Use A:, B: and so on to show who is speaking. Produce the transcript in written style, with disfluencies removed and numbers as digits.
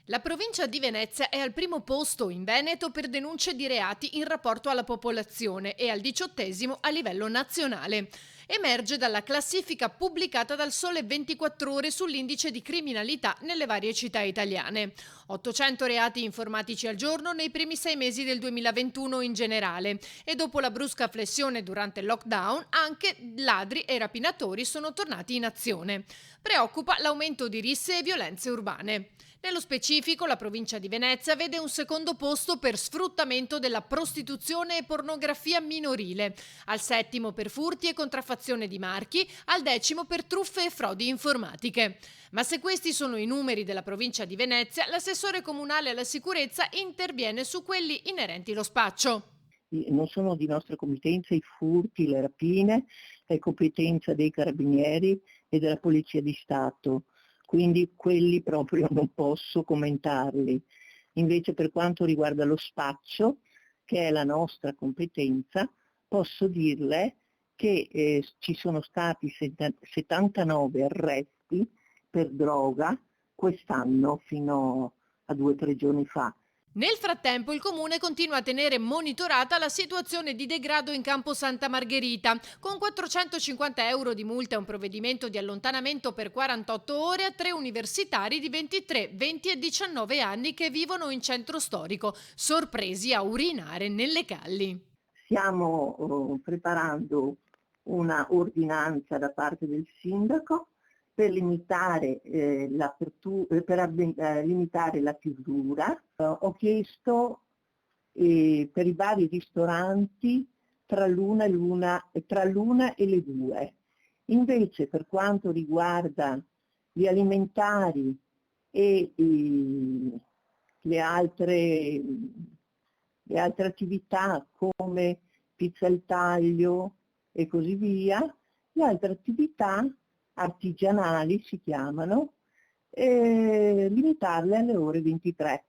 A: La provincia di Venezia è al primo posto in Veneto per denunce di reati in rapporto alla popolazione e al 18° a livello nazionale. Emerge dalla classifica pubblicata dal Sole 24 Ore sull'indice di criminalità nelle varie città italiane. 800 reati informatici al giorno nei primi 6 mesi del 2021 in generale, e dopo la brusca flessione durante il lockdown anche ladri e rapinatori sono tornati in azione. Preoccupa l'aumento di risse e violenze urbane. Nello specifico, la provincia di Venezia vede un secondo posto per sfruttamento della prostituzione e pornografia minorile, al 7° per furti e contraffazione di marchi, al 10° per truffe e frodi informatiche. Ma se questi sono i numeri della provincia di Venezia, l'assessore comunale alla sicurezza interviene su quelli inerenti allo spaccio.
B: Non sono di nostra competenza i furti, le rapine, è competenza dei carabinieri e della Polizia di Stato, quindi quelli proprio non posso commentarli. Invece per quanto riguarda lo spaccio, che è la nostra competenza, posso dirle che ci sono stati 79 arresti per droga quest'anno fino a 2 o 3 giorni fa.
A: Nel frattempo il comune continua a tenere monitorata la situazione di degrado in campo Santa Margherita, con 450 euro di multa e un provvedimento di allontanamento per 48 ore a 3 universitari di 23, 20 e 19 anni che vivono in centro storico, sorpresi a urinare nelle calli.
B: Stiamo preparando una ordinanza da parte del sindaco per limitare limitare la chiusura. Ho chiesto per i vari ristoranti tra l'una e le 2. Invece per quanto riguarda gli alimentari e le altre attività come pizza al taglio e così via, le altre attività artigianali si chiamano, limitarle alle ore 23.